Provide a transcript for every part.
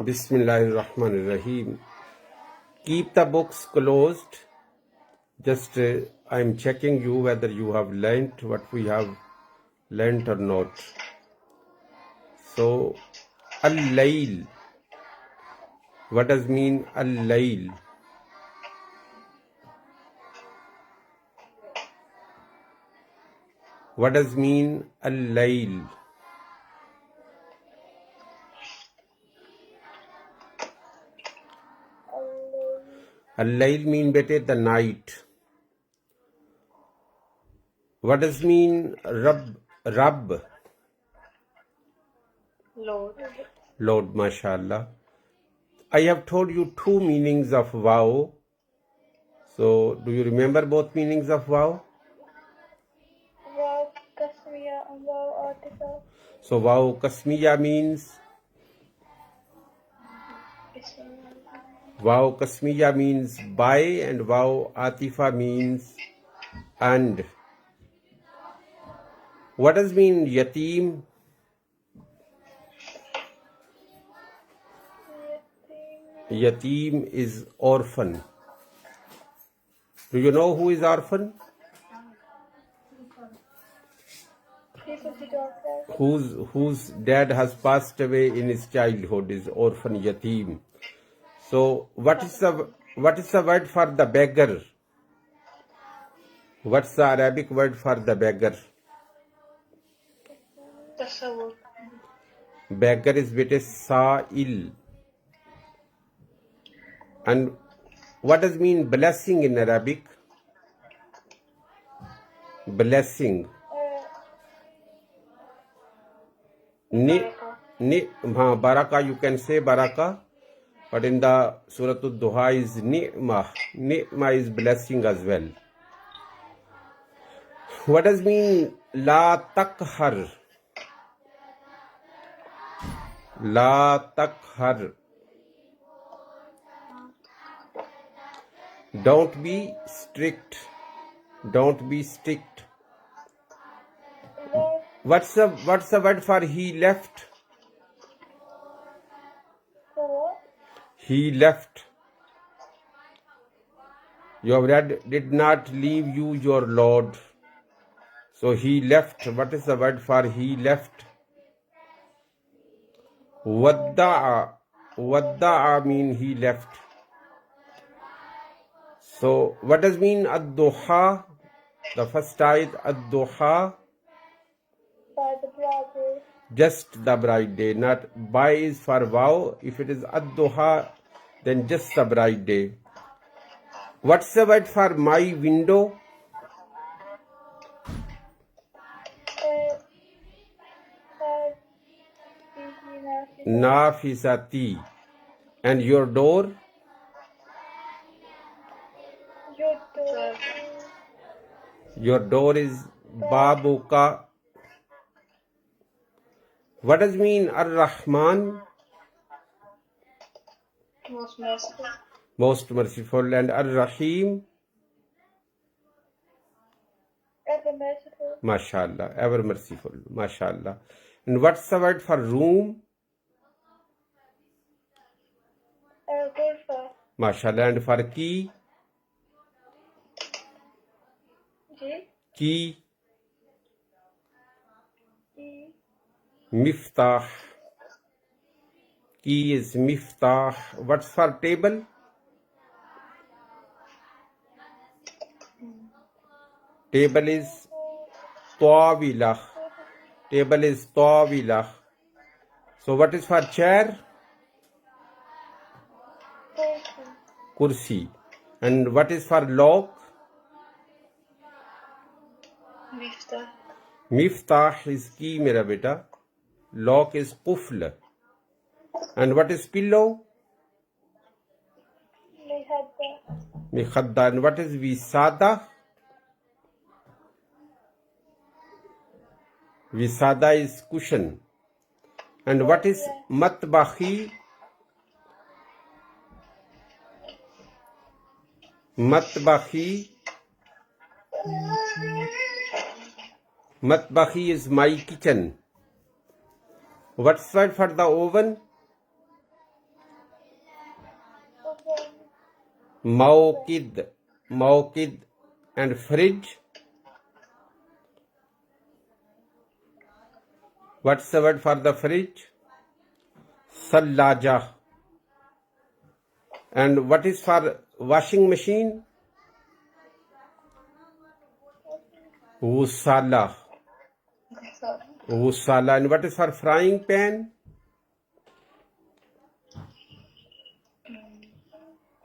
Bismillahirrahmanirrahim. Keep the books closed. Just I'm checking you whether you have learnt what we have learnt or not. So, al-layl. What does mean al-layl? What does mean al-layl? Al-layl mean bete the night. What does mean Rabb? Lord, mashallah. I have told you two meanings of wow. So, do you remember both meanings of wow? Wow Kasmiya and Wow Atifa. So, wow kasmiya means wow kasmiya means by, and wow atifa means and. What does mean yatim? Yatim is orphan. Do you know who is orphan? Whose dad has passed away in his childhood is orphan yatim. So what is the word for the beggar? What's the Arabic word for the beggar? Tasawwur. Beggar is bete sa'il. And what does mean blessing in Arabic? Blessing. Baraka, you can say baraka, but in the Surah Ad-Duha is ni'mah. Ni'mah is blessing as well. What does mean la takhar? La takhar. Don't be strict. Don't be strict. What's the word for he left? For what? He left. You have read, did not leave you your Lord. So he left. What is the word for he left? Wadda'a. Wadda'a mean he left. So what does mean ad-duha? The first ayat ad-duha. By the bride day. Just the bride day. Not by is for wow. If it is ad-duha, then just the bride day. What's the word for my window? Nafisati. And your door? Your door. Your door is babuka. What does mean ar-Rahman? Most merciful. Most merciful. And ar-Rahim? Ever merciful. MashaAllah. Ever merciful. MashaAllah. And what's the word for room? Ghurfa. MashaAllah. And for key? Key. Miftah. Key is miftah. What's for table? Table is tawilah. Table is tawilah. So what is for chair? Kursi. And what is for lock? Miftah. Miftah is key, mera beta. Lock is qufl. And what is pillow? Mikhadda. And what is visada? Visada is cushion. And what is matbahi? Matbahi. Matbahi is my kitchen. What's word for the oven? Mawqid, Mawqid and fridge. What's the word for the fridge? Sallaja. And what is for washing machine? Wusala. Wusala. And what is for frying pan?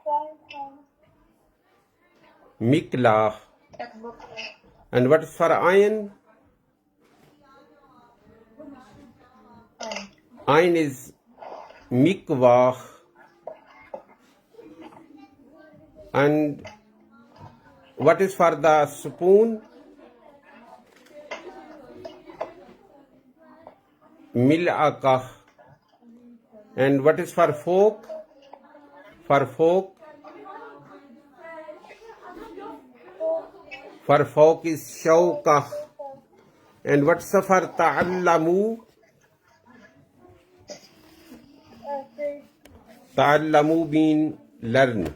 Frying pan. Miklah. And what is for iron? Iron is mikwah. And what is for the spoon? Mil'akah. And what is for fork? For fork? For fork is shawkah. And what's the for ta'allamu? Ta'allamu mean learn.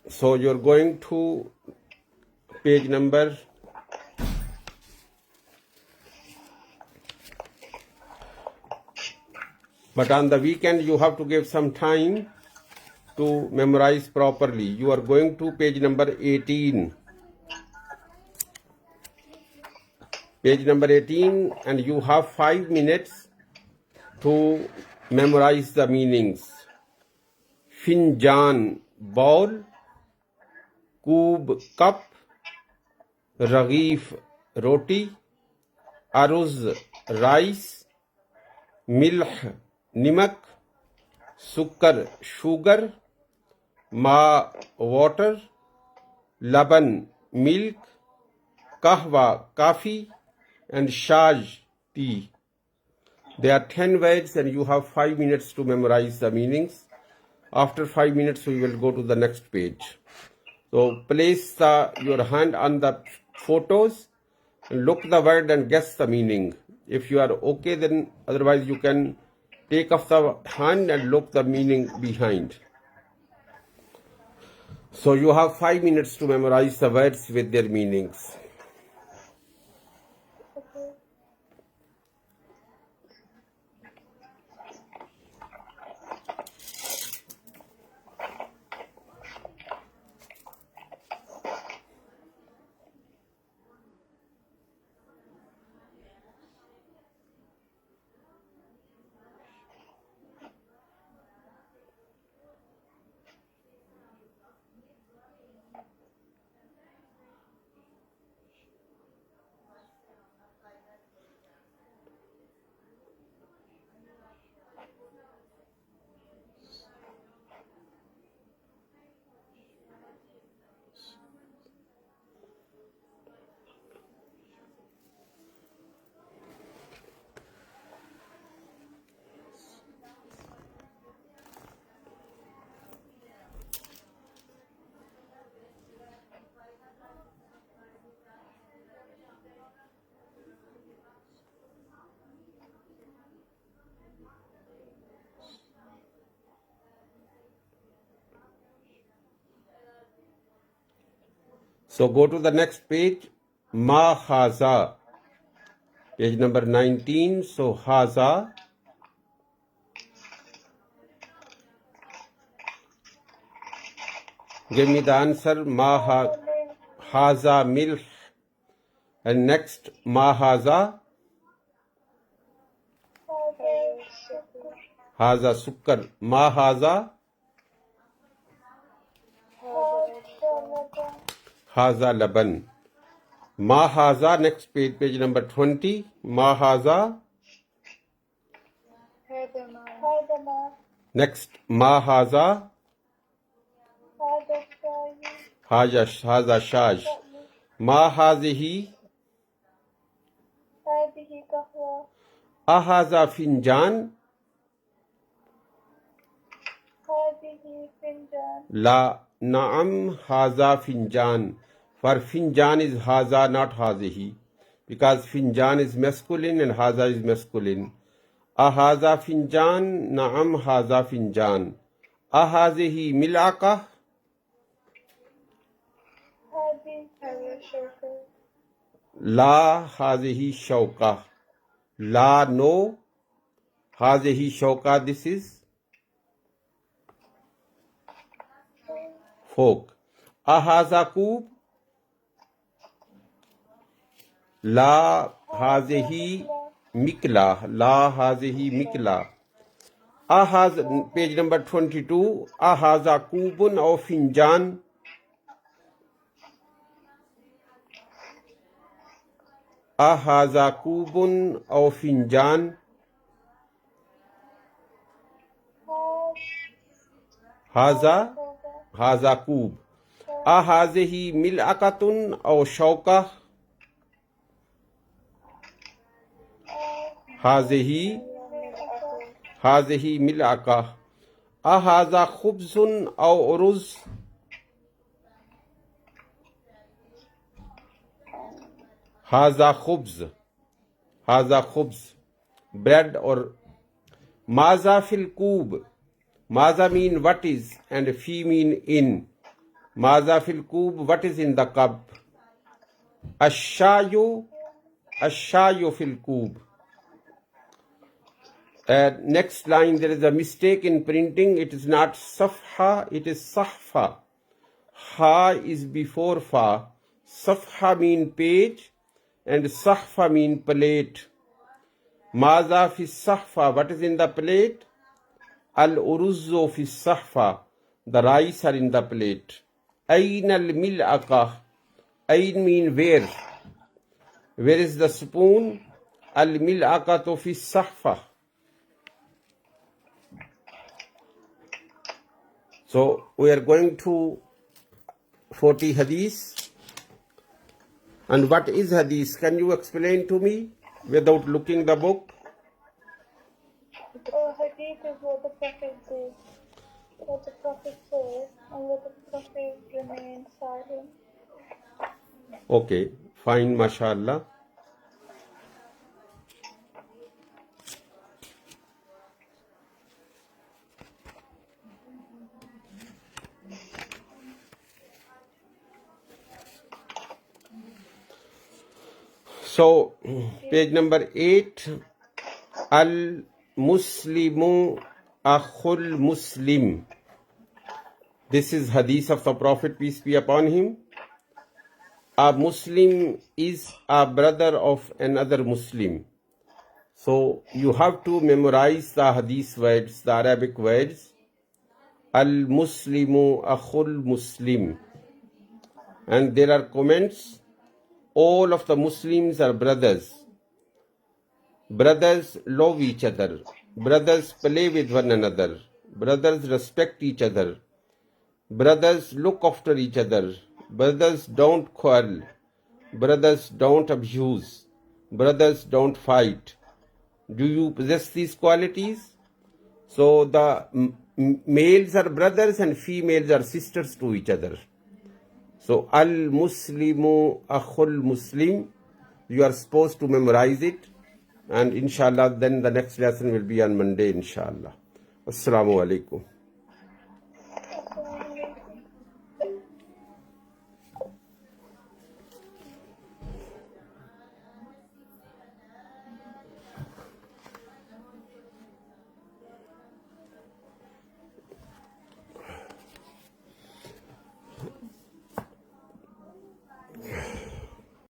So you're going to page number but on the weekend you have to give some time to memorize properly. You are going to page number 18. Page number 18 and you have 5 minutes to memorize the meanings. Finjan, bowl. Koob, cup. Raghif, roti. Aruz, rice. Milh, nimak. Sukkar, sugar. Ma, water. Laban, milk. Kahwa, coffee. And shaj, tea. There are 10 words and you have 5 minutes to memorize the meanings. After 5 minutes, we will go to the next page. So place your hand on the photos and look the word and guess the meaning. If you are okay, then otherwise you can take off the hand and look the meaning behind. So you have 5 minutes to memorize the words with their meanings. So go to the next page. Ma haza. Page number 19. So haza. Give me the answer. Ma haza milk. And next ma haza. Haza sukkar. Ma haza. Haza laban. Ma haza, next page, page number 20. Ma haza. Next, ma haza. Haza shaj. Ma hazihi. Ahaza finjan. La naam haza finjan. For finjan is haza, not hazihi. because finjan is masculine and haza is masculine. Ahaza finjan, naam haza finjan. Ahazihi milaka, هذه شوكة. la hazihi shauka. La no, hazihi shauka, this is fork. Ahaza kub, la hazihi mikla, la hazihi mikla. Ahaz, page number 22. Ahaza kubun aw finjan. Ahaza kubun aw finjan. Haza, haza kub. Ahazihi mil'akatun aw shauka. Hazihi, hazihi mil'aka. Ahaza khubzun aw uruz. Haza khubz, haza khubz, bread or maza fil kub. Maza mean what is and fi mean in. Maza fil kub, what is in the cup. Ashayu, ashayu fil kub. Next line, there is a mistake in printing. It is not safha, it is sahfa. Ha is before fa. Safha mean page and sahfa mean plate. Maza fi sahfa, what is in the plate? Al uruzzu fi sahfa, the rice are in the plate. Ain al mil'aka, ain mean where. Where is the spoon? Al mil'akatu fi sahfa. So we are going to 40 hadith. And what is hadith? Can you explain to me without looking the book? Hadith is what the Prophet did, what the Prophet said, and what the Prophet remained silent. Okay, fine, mashallah. So, page number 8. Al-Muslimu Akhul Muslim. This is hadith of the Prophet, peace be upon him. A Muslim is a brother of another Muslim. So, you have to memorize the hadith words, the Arabic words. Al-Muslimu Akhul Muslim. And there are comments. All of the Muslims are brothers. Brothers love each other. Brothers play with one another. Brothers respect each other. Brothers look after each other. Brothers don't quarrel. Brothers don't abuse. Brothers don't fight. Do you possess these qualities? So the males are brothers and females are sisters to each other. So, Al-Muslimu Akhul Muslim, you are supposed to memorize it. And inshallah, then the next lesson will be on Monday, inshallah. Assalamu alaikum.